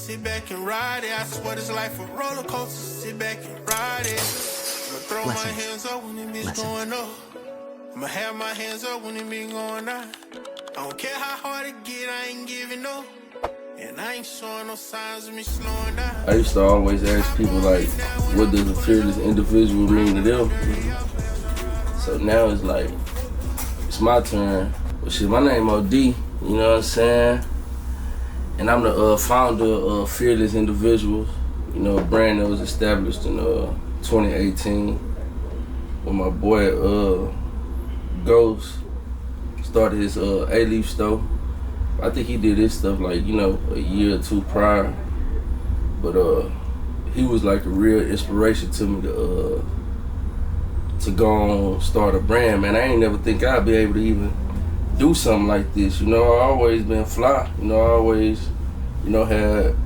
sit back and ride it. I swear this life a roller coaster, sit back and ride it. I'ma throw my hands up when it bitch going up. I'ma have my hands up when it be going down. I don't care how hard it get, I ain't giving up. And I ain't showing no signs of me slowing down. I used to always ask people, like, what does a fearless individual mean to them? So now it's like, it's my turn. Well, shit, my name OD, you know what I'm saying? And I'm the founder of Fearless Individuals, you know, a brand that was established in 2018 when my boy Ghost started his A-Leaf store. I think he did his stuff like, you know, a year or two prior. But he was like a real inspiration to me to go on start a brand, man. I ain't never think I'd be able to even do something like this. You know, I always been fly. You know, I always, you know, had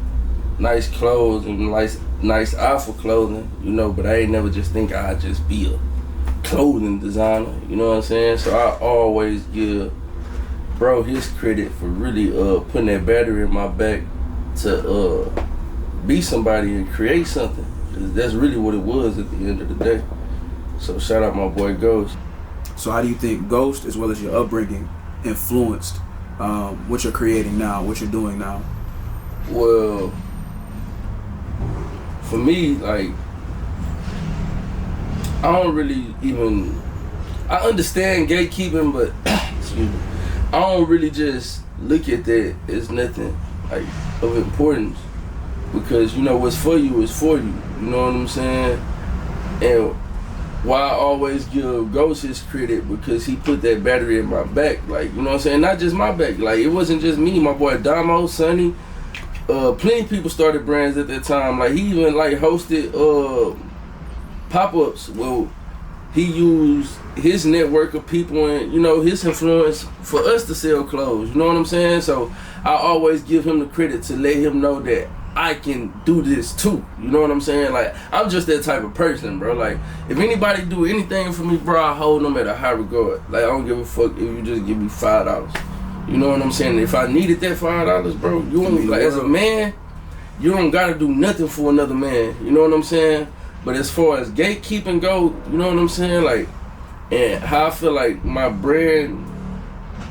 nice clothes and nice alpha clothing, you know, but I ain't never just think I'd just be a clothing designer, you know what I'm saying? So I always give bro his credit for really putting that battery in my back to be somebody and create something. That's really what it was at the end of the day. So shout out my boy Ghost. So how do you think Ghost, as well as your upbringing, influenced what you're creating now, what you're doing now? Well, for me, like, I don't really even, I understand gatekeeping, but excuse me, I don't really just look at that as nothing like of importance, because, you know, what's for you is for you, you know what I'm saying? And why I always give Ghost his credit, because he put that battery in my back, like, you know what I'm saying? Not just my back, like, it wasn't just me, my boy Damo, Sonny, plenty of people started brands at that time. Like, he even like hosted pop-ups. Well, he used his network of people and, you know, his influence for us to sell clothes, you know what I'm saying? So I always give him the credit to let him know that I can do this too, you know what I'm saying? Like, I'm just that type of person, bro. Like, if anybody do anything for me, bro, I hold them at a high regard. Like, I don't give a fuck if you just give me $5. You know what I'm saying? If I needed that $5, bro, you don't, like, as a man, you don't gotta do nothing for another man. You know what I'm saying? But as far as gatekeeping go, you know what I'm saying? Like, and how I feel like my brand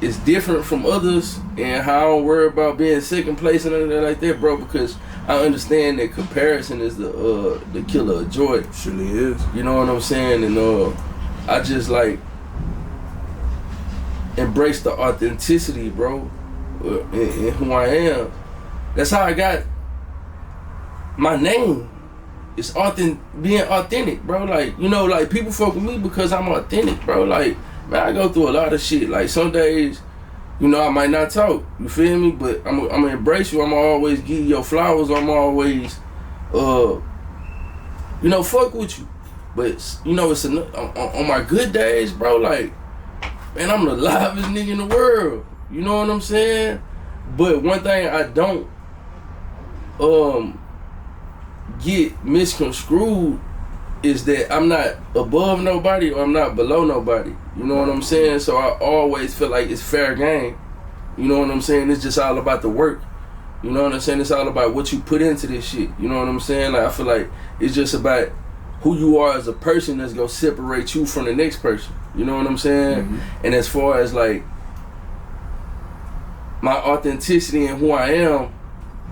is different from others, and how I don't worry about being second place and anything like that, bro, because I understand that comparison is the killer of joy. Surely is. You know what I'm saying? And I just like embrace the authenticity, bro, in who I am. That's how I got my name. It's being authentic, bro. Like, you know, like, people fuck with me because I'm authentic, bro. Like, man, I go through a lot of shit. Like, some days, you know, I might not talk, you feel me? But I'm gonna embrace you. I'm gonna always give you your flowers. I'm always, you know, fuck with you. But, you know, it's on my good days, bro, like, man, I'm the livest nigga in the world. You know what I'm saying? But one thing I don't get misconstrued is that I'm not above nobody or I'm not below nobody. You know what I'm saying? So I always feel like it's fair game. You know what I'm saying? It's just all about the work. You know what I'm saying? It's all about what you put into this shit. You know what I'm saying? Like, I feel like it's just about who you are as a person that's gonna separate you from the next person. You know what I'm saying? Mm-hmm. And as far as like my authenticity and who I am,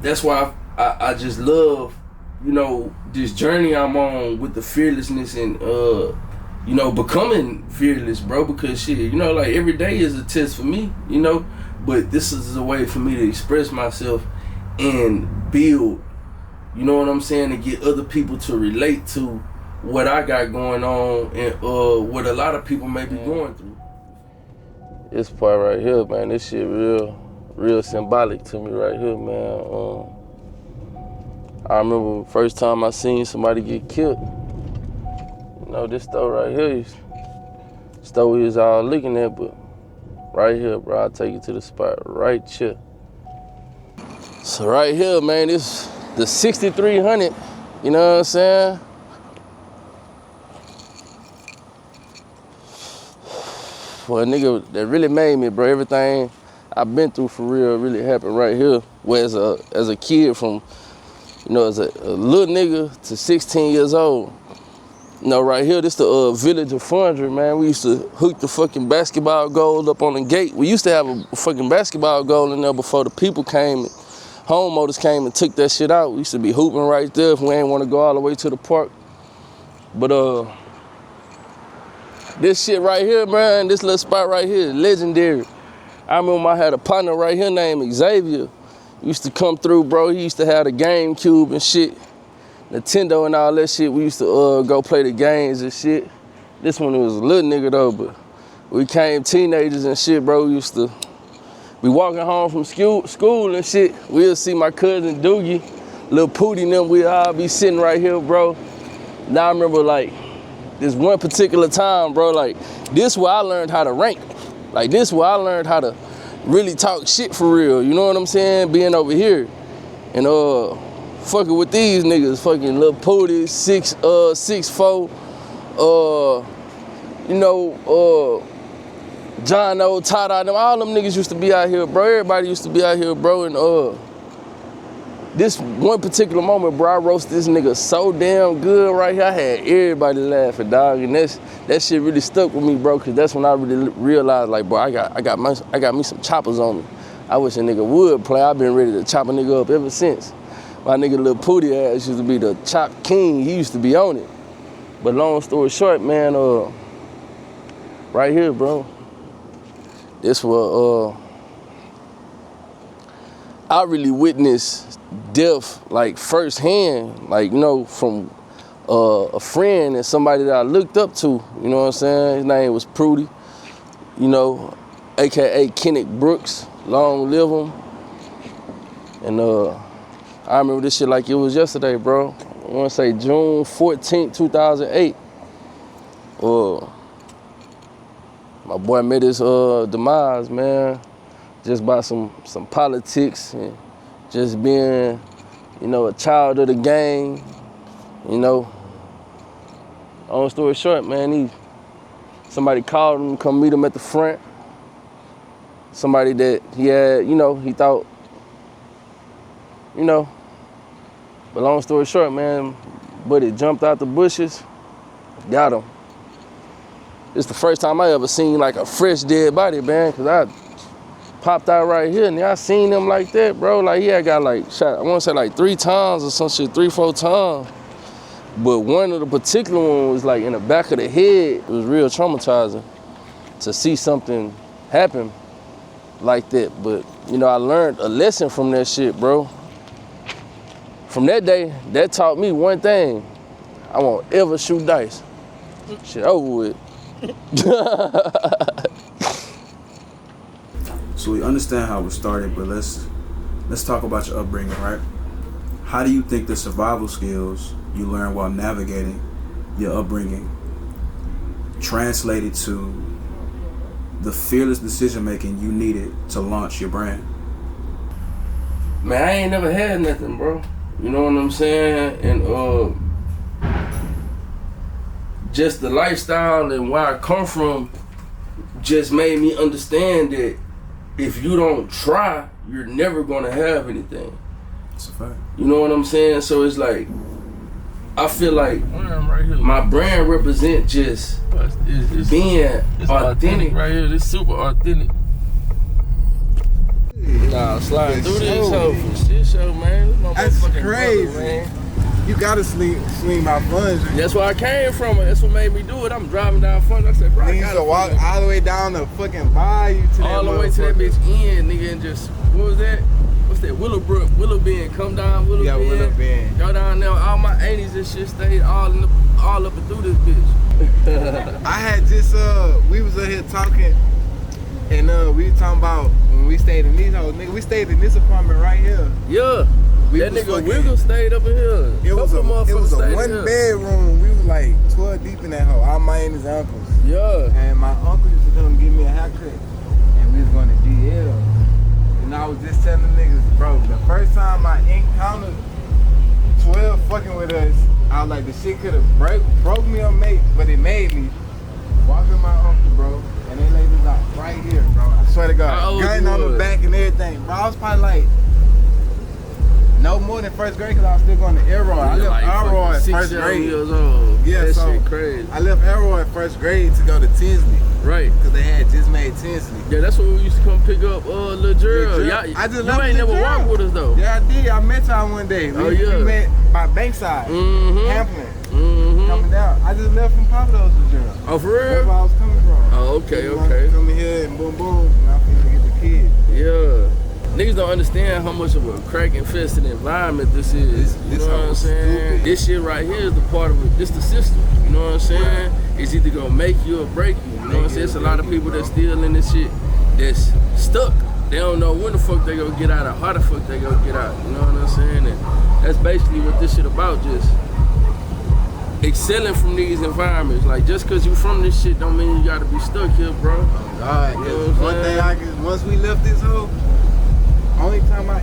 that's why I just love, you know, this journey I'm on with the fearlessness and you know, becoming fearless, bro, because shit, you know, like, every day is a test for me, you know, but this is a way for me to express myself and build, you know what I'm saying, to get other people to relate to what I got going on and what a lot of people may be going through. This part right here, man, this shit real symbolic to me right here, man. I remember the first time I seen somebody get killed. You know, this store right here, store we was all looking at, but right here, bro, I'll take you to the spot right here. So right here, man, this the 6300, you know what I'm saying? For a nigga that really made me, bro, everything I've been through for real really happened right here. Where as a kid from You know, as a little nigga to 16 years old. You know, right here, this the village of Fondry, man. We used to hook the fucking basketball goal up on the gate. We used to have a fucking basketball goal in there before the people came, and homemotors came and took that shit out. We used to be hooping right there if we ain't want to go all the way to the park. But this shit right here, man, this little spot right here is legendary. I remember I had a partner right here named Xavier. He used to come through, bro. He used to have the GameCube and shit. Nintendo and all that shit, we used to go play the games and shit. This one was a little nigga though, but we came teenagers and shit, bro. We used to be walking home from school and shit. We'll see my cousin Doogie, Lil Pootie and them, we'll all be sitting right here, bro. Now I remember like this one particular time, bro, like this where I learned how to rank. Like this where I learned how to really talk shit for real, you know what I'm saying? Being over here and fucking with these niggas, fucking Lil Pootie, 6'4", you know, John O, Tata, them, all them niggas used to be out here, bro. Everybody used to be out here, bro. And this one particular moment, bro, I roasted this nigga so damn good right here. I had everybody laughing, dog, and that shit really stuck with me, bro, because that's when I really realized, like, bro, I got me some choppers on me. I wish a nigga would play. I've been ready to chop a nigga up ever since. My nigga Lil Pootie ass used to be the chop king. He used to be on it. But long story short, man, right here, bro, this was, I really witnessed death, like, firsthand, like, you know, from a friend and somebody that I looked up to, you know what I'm saying? His name was Prudy, you know, AKA Kenneth Brooks, long live him. And I remember this shit like it was yesterday, bro. I wanna say June 14th, 2008. My boy met his demise, man, just by some politics and just being, you know, a child of the game, you know. Long story short, man, somebody called him to come meet him at the front. Somebody that he had, you know, he thought, you know. But long story short, man, buddy jumped out the bushes, got him. It's the first time I ever seen like a fresh dead body, man, cause I popped out right here and I seen him like that, bro. Like he had got like shot, I wanna say like 3 times or some shit, 3-4 times. But one of the particular one was like in the back of the head. It was real traumatizing to see something happen like that. But, you know, I learned a lesson from that shit, bro. From that day, that taught me one thing. I won't ever shoot dice. Shit over with. So we understand how it started, but let's talk about your upbringing, right? How do you think the survival skills you learned while navigating your upbringing translated to the fearless decision making you needed to launch your brand? Man, I ain't never had nothing, bro. You know what I'm saying? And just the lifestyle and where I come from just made me understand that if you don't try, you're never gonna have anything. That's a fact. You know what I'm saying? So it's like, I feel like my brand represent just being authentic. Right here, this super authentic. Nah, slide through this hoe for shit show, man. That's crazy. Brother, man. You gotta swing my funds. That's where I came from. That's what made me do it. I'm driving down front. I said, bro, I gotta walk all the way down the fucking bayou to all the way to that bitch end, nigga, and just, what was that? What's that? Willow Bend. Come down Willow Bend. Go down there. All my 80s and shit stayed all up and through this bitch. I had just we was up here talking, and we were talking about when we stayed in these hoes. Nigga, we stayed in this apartment right here. Yeah. That nigga Wiggle stayed up in here. It was a 1 bedroom. We was like 12 deep in that hoe. All my aunties and uncles. Yeah. And my uncle used to come give me a haircut, and we was going to DL. And I was just telling niggas, bro, the first time I encountered 12 fucking with us, I was like, the shit could have broke me or mate, but it made me. Walk with my uncle, bro, and they laid this out right here, bro. I swear to God. Gun on the back and everything. Bro, I was probably like No more than first grade because I was still going to Elroy. I left like Elroy at 6, first 7 grade. years old. Yeah, that so shit crazy. I left Elroy at first grade to go to Tinsley Right. because they had just made Tinsley. Yeah, that's when we used to come pick up Lil Gerald. Lil Gerald. I just you left ain't Lil never Gerald. walked with us though. Yeah, I did. I met y'all one day. Oh, yeah. We met by Bankside, Hamplin, Mm-hmm. coming down. I just left from Papados to Gerald. Oh, for That's real? where I was coming from. Oh, okay, You know, okay. Coming here and boom, boom, and I'm finna get the kids. Yeah. Niggas don't understand how much of a crack infested environment this is. You This know what I'm saying? stupid. This shit right here is the part of it. This the system. You know what I'm saying? It's either gonna make you or break you. You know what I'm saying? It's a lot of people that's still in this shit that's stuck. They don't know when the fuck they gonna get out or how the fuck they gonna get out. You know what I'm saying? And that's basically what this shit about, just excelling from these environments. Like, just cause you from this shit don't mean you gotta be stuck here, bro. God, You know cause what I'm one saying? thing I can, once we left this hole, only time I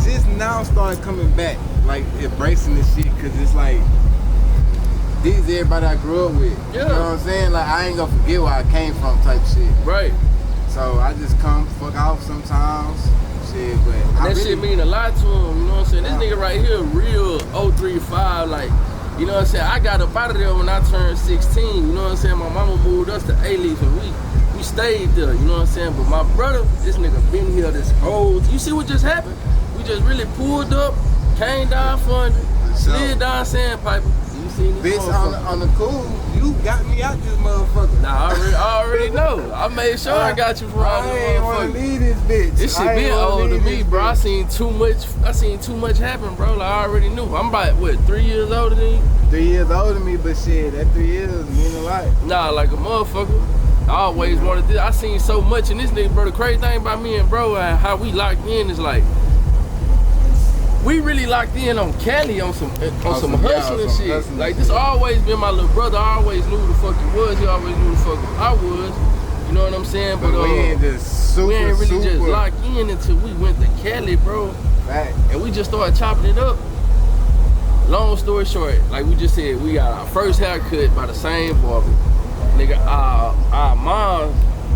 just now started coming back, like embracing this shit, cause it's like, this is everybody I grew up with. Yeah. You know what I'm saying? Like, I ain't gonna forget where I came from type shit. Right. So I just come fuck off sometimes, shit, but And I that really, shit mean a lot to him, you know what I'm saying? Yeah. This nigga right here, real 035, like, you know what I'm saying? I got up out of there when I turned 16, you know what I'm saying? My mama moved us to A-Leaf and we stayed there, you know what I'm saying? But my brother, this nigga been here this whole, you see what just happened? We just really pulled up, came down for slid down Sandpiper. You seen this bitch, motherfucker? on the cool, you got me out this motherfucker. Nah, I already know. I made sure I got you from out I this ain't wanna motherfucker. leave this bitch. This shit I ain't been wanna old to leave me, this bro. I bitch. seen too much happen, bro. Like, I already knew. I'm about, what, 3 years older than you? 3 years older than me, but shit, that 3 years mean a lot. Nah, like a motherfucker. I always wanted this. I seen so much in this nigga, bro. The crazy thing about me and bro and how we locked in is like, we really locked in on Cali on some hustling shit. hustling Like, shit. this always been my little brother. I always knew who the fuck he was. He always knew who the fuck I was. You know what I'm saying? But we ain't just super, we ain't really just super locked in until we went to Cali, bro. Fact. And we just started chopping it up. Long story short, like we just said, we got our first haircut by the same barber. Nigga, our mom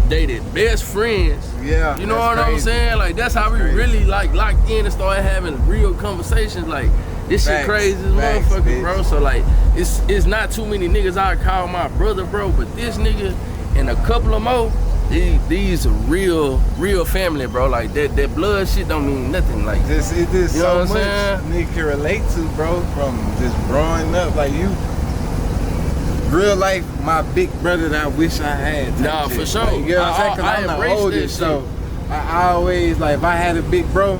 dated best friends. Yeah. You know that's what I'm crazy. saying? Like, that's how we Crazy. really like locked in and started having real conversations. Like, this shit Facts. crazy as Facts, motherfucker, bitch. bro. So like, it's not too many niggas I call my brother, bro. But this nigga and a couple of more, these are real family, bro. Like, that blood shit don't mean nothing. Like, It's just You know so what I'm much nigga can relate to, bro, from just growing up. Like, you, real life, my big brother that I wish I had. type Nah, shit. for sure. Like, you know what I'm saying? 'Cause I I'm the embrace that oldest, shit. so I always, like, if I had a big bro,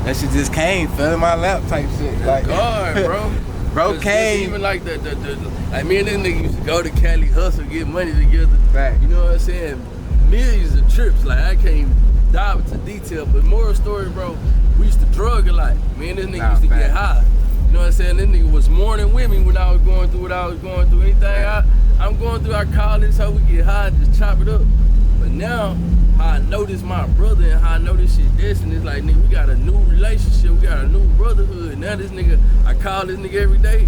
that shit just came, fell in my lap type shit. Like, God, bro. Bro 'Cause came. even like like me and this nigga used to go to Cali, hustle, get money together. Fact. You know what I'm saying? Millions of trips. Like, I can't even dive into detail, but moral story, bro. We used to drug a lot. Me and this nigga Nah, used to get fact. high. You know what I'm saying? This nigga was mourning with me when I was going through what I was going through. Anything I'm going through, I call this, how we get high, just chop it up. But now, how I know this my brother and how I know this shit this, and it's like, nigga, we got a new relationship, we got a new brotherhood. Now this nigga, I call this nigga every day.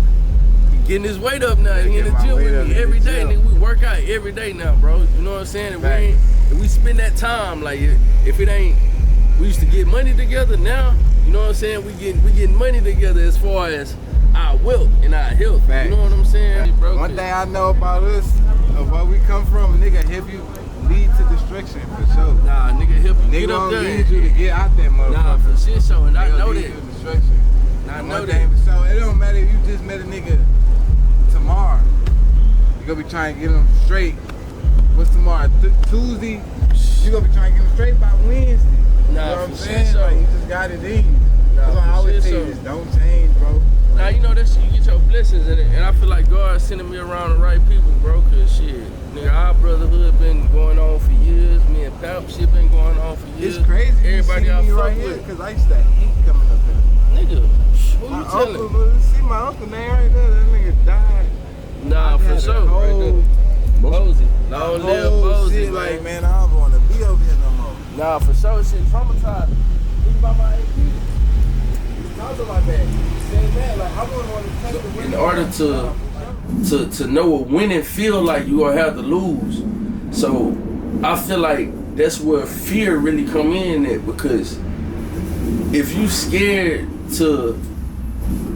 He getting his weight up now. He in the Get my gym weight with up me in every the day, gym. nigga. We work out every day now, bro. You know what I'm saying? And we spend that time, like, if it ain't, we used to get money together. Now, you know what I'm saying? We getting money together as far as our wealth and our health. Facts. You know what I'm saying, bro? One thing I know about us, of where we come from, nigga, help you lead to destruction, for sure. Nah, nigga, help you Nigga get up don't there. need you to get out that motherfucker. Nah, for shit show, and I Nigga know lead that. you to destruction. I And know one that. thing for sure, it don't matter if you just met a nigga tomorrow. You gonna be trying to get him straight. What's tomorrow? Tuesday. You gonna be trying to get him straight by Wednesday. Nah, you know what I'm for saying? shit show. Like, you just got it in you. Nah, That's why I for always shit say show. this, don't change, bro. Now, you know that shit, you get your blessings in it, and I feel like God's sending me around the right people, bro, cause shit, nigga, our brotherhood been going on for years, me and Pap shit been going on for years. It's crazy. Everybody you I see me fuck right here, with. cause I used to hate coming up here. Nigga, who My you telling? uncle, see my uncle name right there, that nigga died. Nah, I for had a sure. whole- Posey. Long live whole Posey, shit, man. like, man, I don't want to be over here no more. Nah, for sure, shit traumatized. Think about my AP. Talking like that. Saying that, like, I wouldn't want to touch the In window. order to know what winning feel like, you gonna have to lose. So I feel like that's where fear really come in at, because if you scared to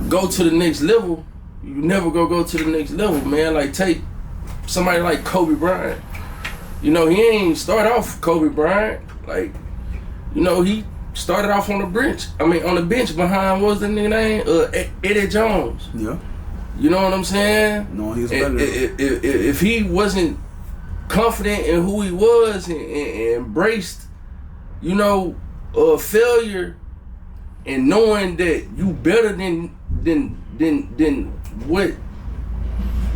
go to the next level, you never go to the next level, man. Like, take somebody like Kobe Bryant. You know, he ain't start off Kobe Bryant. Like, you know, he started off on the bench. On the bench behind, what's the nigga name? Eddie Jones. Yeah. You know what I'm saying? No, he was better. If he wasn't confident in who he was and embraced, you know, failure and knowing that you better than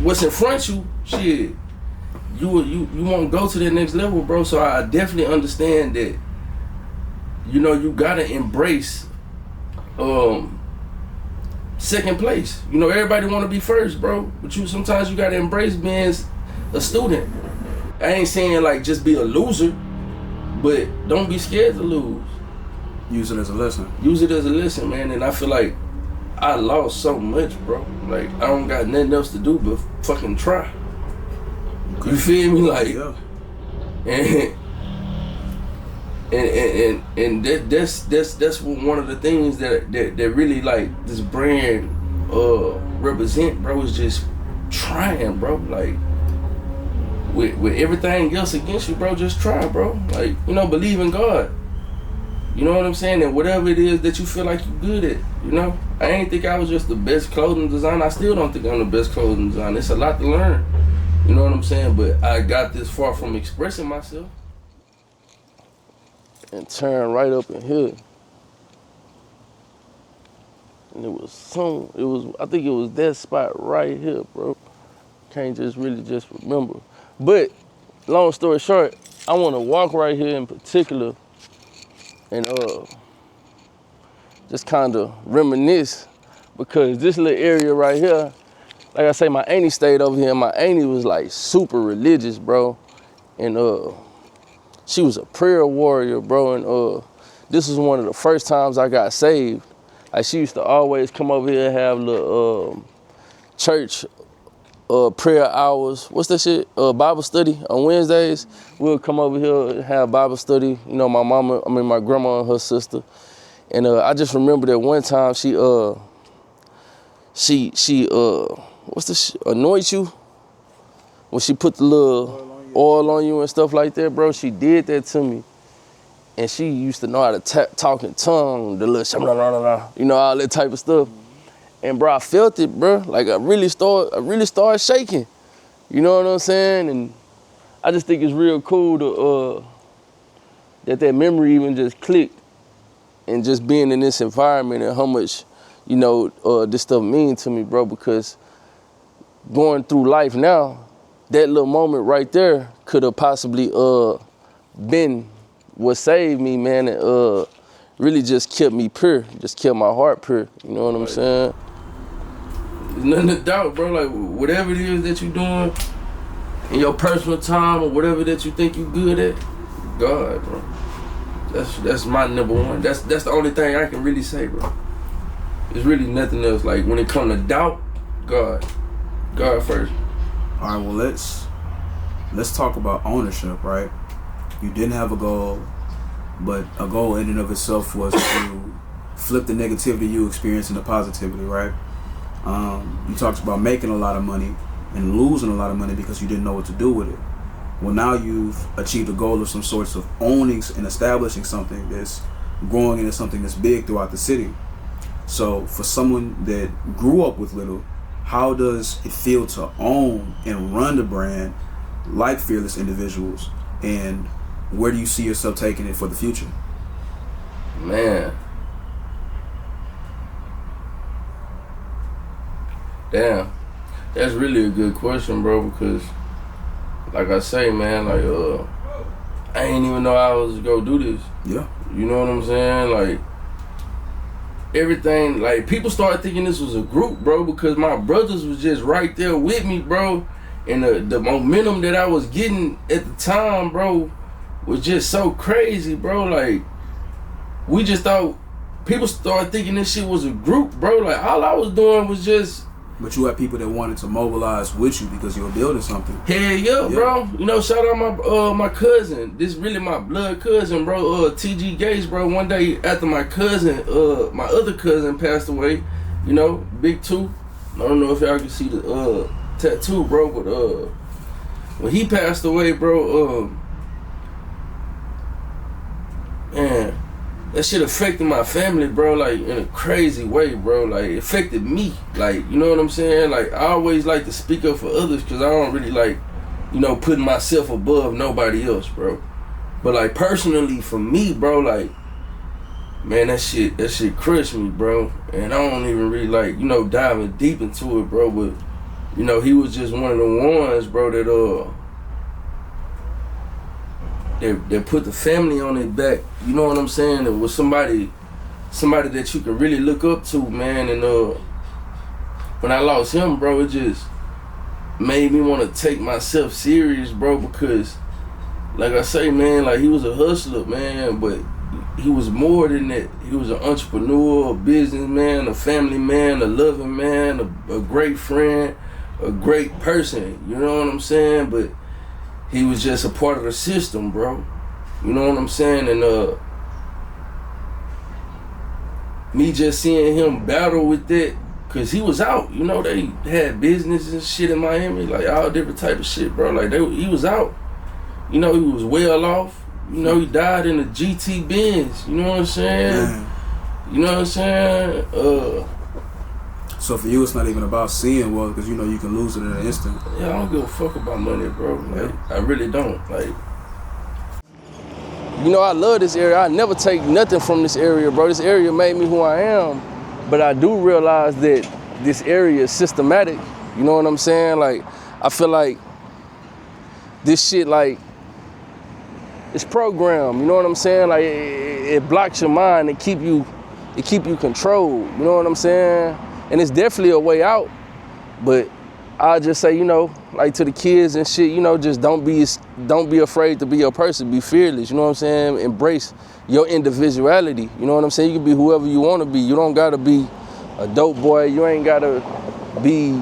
what's in front of you, shit, you won't go to the next level, bro. So I definitely understand that, you know, you gotta embrace second place. You know, everybody wanna be first, bro. But sometimes you gotta embrace being a student. I ain't saying like just be a loser, but don't be scared to lose. Use it as a lesson. Use it as a lesson, man. And I feel like I lost so much, bro. Like, I don't got nothing else to do but fucking try. Okay. You feel me? Like, yeah. And that's one of the things that really, like, this brand represent, bro, is just trying, bro. Like, with everything else against you, bro, just try, bro. Like, you know, believe in God. You know what I'm saying? And whatever it is that you feel like you're good at, you know? I ain't think I was just the best clothing designer. I still don't think I'm the best clothing designer. It's a lot to learn. You know what I'm saying? But I got this far from expressing myself. And turn right up in here. And I think it was that spot right here, bro. Can't just really just remember. But, long story short, I want to walk right here in particular and just kind of reminisce, because this little area right here, like I say, my auntie stayed over here, and my auntie was like super religious, bro. And she was a prayer warrior, bro. And this was one of the first times I got saved. Like, she used to always come over here and have the church prayer hours. What's that shit? Bible study on Wednesdays. We'll come over here and have Bible study. You know, my grandma and her sister. And I just remember that one time she what's the shit? Anoint you? When she put the little oil on you and stuff like that, bro. She did that to me. And she used to know how to talk in tongue, the little, you know, all that type of stuff. And bro, I felt it, bro. Like, I really started shaking. You know what I'm saying? And I just think it's real cool to that memory even just clicked, and just being in this environment and how much, you know, this stuff means to me, bro. Because going through life now, that little moment right there could have possibly been what saved me, man, and really just kept me pure, just kept my heart pure. You know what I'm saying? There's nothing to doubt, bro. Like, whatever it is that you're doing in your personal time or whatever that you think you're good at, God, bro. That's my number one. That's the only thing I can really say, bro. There's really nothing else. Like, when it comes to doubt, God first. All right, well, let's talk about ownership, right? You didn't have a goal, but a goal in and of itself was to flip the negativity you experienced into positivity, right? You talked about making a lot of money and losing a lot of money because you didn't know what to do with it. Well, now you've achieved a goal of some sorts of owning and establishing something that's growing into something that's big throughout the city. So for someone that grew up with little, how does it feel to own and run the brand like Fearless Individuals, and where do you see yourself taking it for the future? Man. Damn. That's really a good question, bro, because like I say, man, like I ain't even know I was gonna do this. Yeah. You know what I'm saying? Like, everything, like, people started thinking this was a group, bro, because my brothers was just right there with me, bro. And the momentum that I was getting at the time, bro, was just so crazy, bro. Like, we just thought, people started thinking this shit was a group, bro. Like, all I was doing was just But you had people that wanted to mobilize with you because you were building something. Hell yeah, bro. You know, shout out my cousin. This really my blood cousin, bro. TG Gates, bro. One day after my other cousin passed away, you know, Big Two. I don't know if y'all can see the tattoo, bro, but when he passed away, bro, man, that shit affected my family, bro, like, in a crazy way, bro. Like, it affected me. Like, you know what I'm saying? Like, I always like to speak up for others because I don't really like, you know, putting myself above nobody else, bro. But, like, personally, for me, bro, like, man, that shit crushed me, bro. And I don't even really, like, you know, diving deep into it, bro. But, you know, he was just one of the ones, bro, that put the family on their back. You know what I'm saying? It was somebody that you could really look up to, man. And when I lost him, bro, it just made me want to take myself serious, bro, because, like I say, man, like, he was a hustler, man, but he was more than that. He was an entrepreneur, a businessman, a family man, a loving man, a great friend, a great person. You know what I'm saying? But he was just a part of the system, bro. You know what I'm saying? And me just seeing him battle with that, cause he was out. You know, they had business and shit in Miami, like all different type of shit, bro. Like he was out. You know, he was well off. You know, he died in a GT Benz. You know what I'm saying? Man. You know what I'm saying? So for you, it's not even about seeing wealth, because you know you can lose it in an instant. Yeah, I don't give a fuck about money, bro. Like, I really don't. Like, you know, I love this area. I never take nothing from this area, bro. This area made me who I am. But I do realize that this area is systematic. You know what I'm saying? Like, I feel like this shit, like, it's programmed. You know what I'm saying? Like, it blocks your mind and keep you controlled. You know what I'm saying? And it's definitely a way out, but I just say, you know, like, to the kids and shit, you know, just don't be afraid to be your person. Be fearless. You know what I'm saying? Embrace your individuality. You know what I'm saying? You can be whoever you want to be. You don't gotta be a dope boy. You ain't gotta be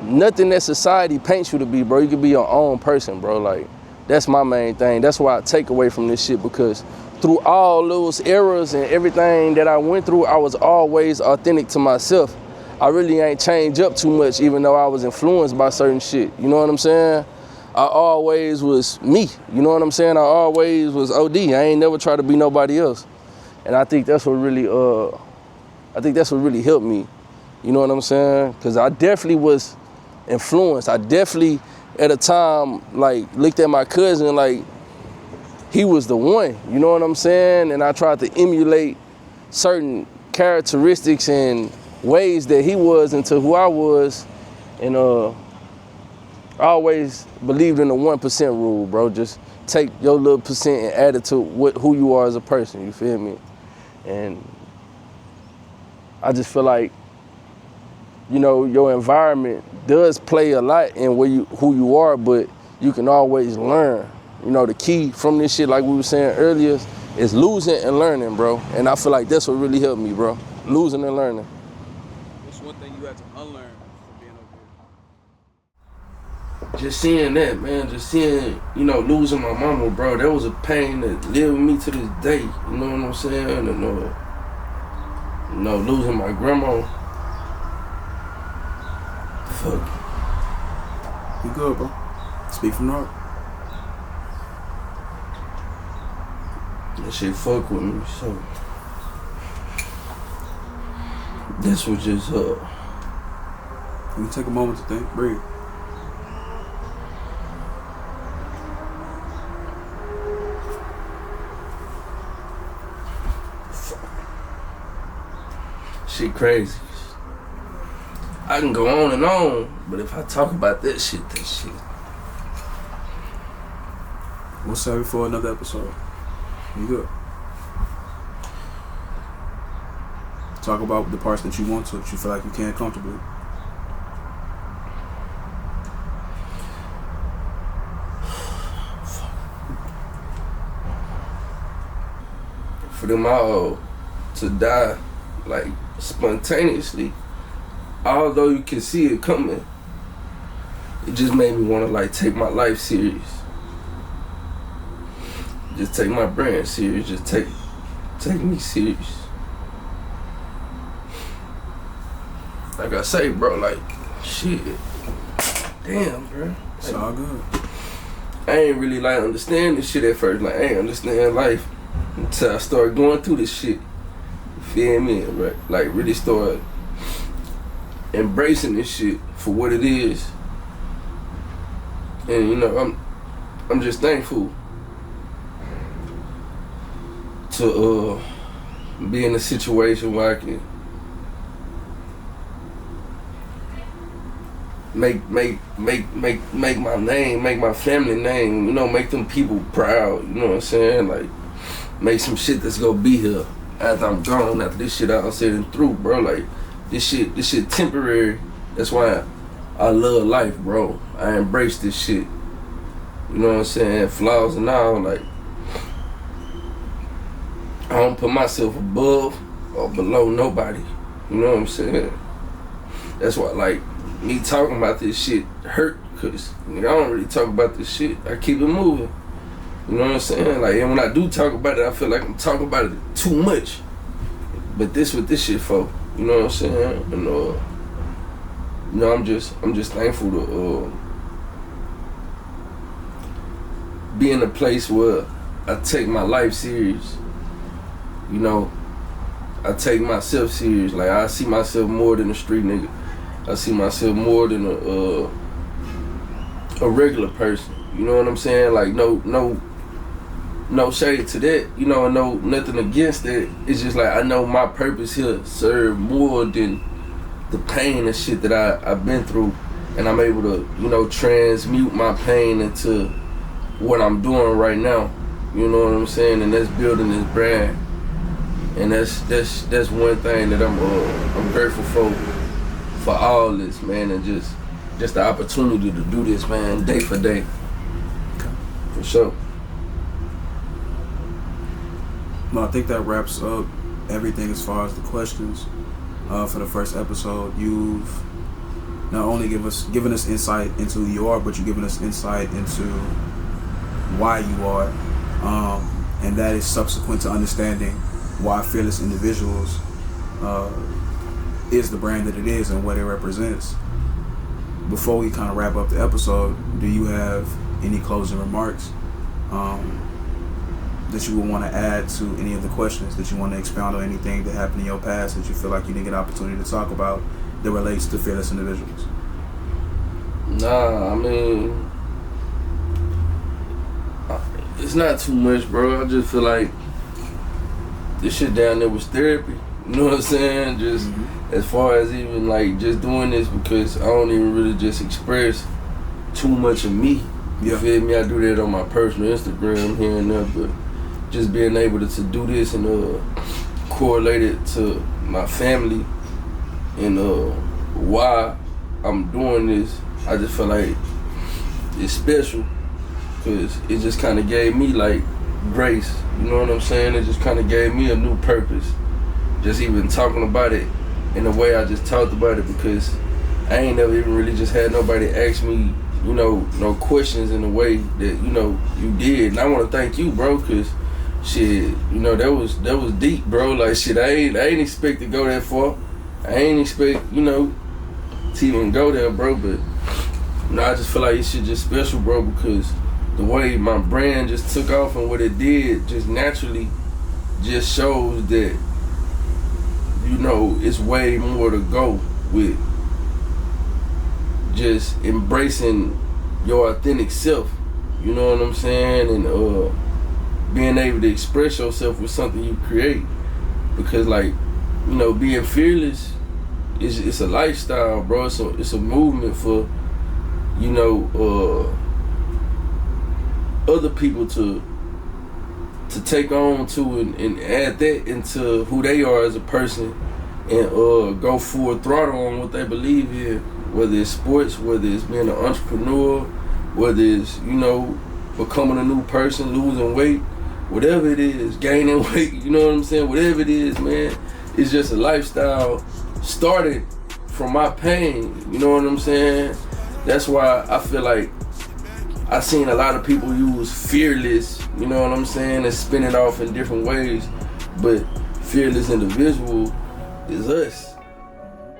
nothing that society paints you to be, bro. You can be your own person, bro. Like, that's my main thing. That's why I take away from this shit, because through all those eras and everything that I went through, I was always authentic to myself. I really ain't changed up too much, even though I was influenced by certain shit. You know what I'm saying? I always was me. You know what I'm saying? I always was OD. I ain't never tried to be nobody else. And I think that's what really, helped me. You know what I'm saying? Because I definitely was influenced. I definitely, at a time, like, looked at my cousin like he was the one. You know what I'm saying? And I tried to emulate certain characteristics and ways that he was into who I was. And I always believed in the 1% rule, bro. Just take your little percent and add it to who you are as a person, you feel me? And I just feel like, you know, your environment does play a lot in who you are, but you can always learn. You know, the key from this shit, like we were saying earlier, is losing and learning, bro. And I feel like that's what really helped me, bro. Losing and learning. What's one thing you had to unlearn from being over here? Just seeing that, man. Just seeing, you know, losing my mama, bro. That was a pain that lived with me to this day. You know what I'm saying? And you know, losing my grandma. Fuck. You good, bro. Speak from the heart. That shit fuck with me, so this was just You can take a moment to think, breathe. shit crazy. I can go on and on, but if I talk about that shit. We'll save it for another episode. You good. Talk about the parts that you want to, that you feel like you can't comfortably. For them all to die, like, spontaneously, although you can see it coming, it just made me want to like take my life serious. Just take my brand serious. Just take me serious. Like I say, bro, like, shit. Damn, bro. It's all good. I ain't really like understand this shit at first. Like, I ain't understand life until I started going through this shit. You feel me? Right? Like, really start embracing this shit for what it is. And you know, I'm just thankful to be in a situation where I can make my name, make my family name, you know, make them people proud, you know what I'm saying? Like, make some shit that's gonna be here after I'm gone, after this shit all said and through, bro. Like, this shit temporary. That's why I love life, bro. I embrace this shit. You know what I'm saying? Flaws and all, like, I don't put myself above or below nobody. You know what I'm saying? That's why, like, me talking about this shit hurt, cause I don't really talk about this shit. I keep it moving. You know what I'm saying? Like, and when I do talk about it, I feel like I'm talking about it too much. But this what this shit for. You know what I'm saying? And you know, I'm just thankful to be in a place where I take my life serious. You know, I take myself serious. Like, I see myself more than a street nigga. I see myself more than a regular person. You know what I'm saying? Like, no shade to that. You know, nothing against that. It's just like, I know my purpose here serve more than the pain and shit that I've been through, and I'm able to, you know, transmute my pain into what I'm doing right now. You know what I'm saying? And that's building this brand. And that's one thing that I'm grateful for all this, man, and just the opportunity to do this, man, day for day. For sure. Well, I think that wraps up everything as far as the questions for the first episode. You've not only given us insight into who you are, but you've given us insight into why you are, and that is subsequent to understanding why Fearless Individuals is the brand that it is and what it represents. Before we kind of wrap up the episode, do you have any closing remarks that you would want to add to any of the questions, that you want to expound on anything that happened in your past that you feel like you didn't get an opportunity to talk about that relates to Fearless Individuals? Nah, I mean, it's not too much, bro. I just feel like this shit down there was therapy. You know what I'm saying? Just as far as even like just doing this, because I don't even really just express too much of me. You feel me? I do that on my personal Instagram here and there, but just being able to do this and correlate it to my family and why I'm doing this, I just feel like it's special, because it just kind of gave me like grace. You know what I'm saying? It just kind of gave me a new purpose. Just even talking about it in the way I just talked about it, because I ain't never even really just had nobody ask me, you know, no questions in the way that, you know, you did. And I want to thank you, bro, because shit, you know, that was deep, bro. Like, shit, I ain't expect to go that far. I ain't expect, you know, to even go there, bro. But, you know, I just feel like this shit just special, bro, because the way my brand just took off and what it did just naturally just shows that, you know, it's way more to go with just embracing your authentic self. You know what I'm saying? And being able to express yourself with something you create. Because, like, you know, being fearless it's a lifestyle, bro. It's a movement for, you know, other people to take on to and add that into who they are as a person, and go full throttle on what they believe in, whether it's sports, whether it's being an entrepreneur, whether it's, you know, becoming a new person, losing weight, whatever it is, gaining weight, you know what I'm saying? Whatever it is, man, it's just a lifestyle started from my pain. You know what I'm saying? That's why I feel like I seen a lot of people use fearless, you know what I'm saying, and spin it off in different ways. But fearless individual is us.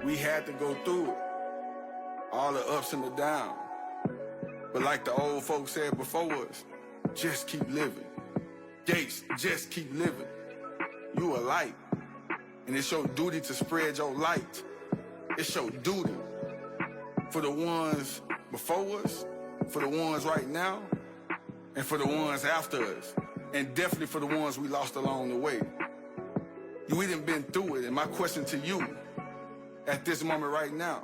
We had to go through it, all the ups and the downs. But like the old folks said before us, just keep living. Gates, just keep living. You a light, and it's your duty to spread your light. It's your duty for the ones before us, for the ones right now, and for the ones after us, and definitely for the ones we lost along the way. We done been through it, and my question to you, at this moment right now,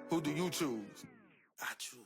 who do you choose? I choose.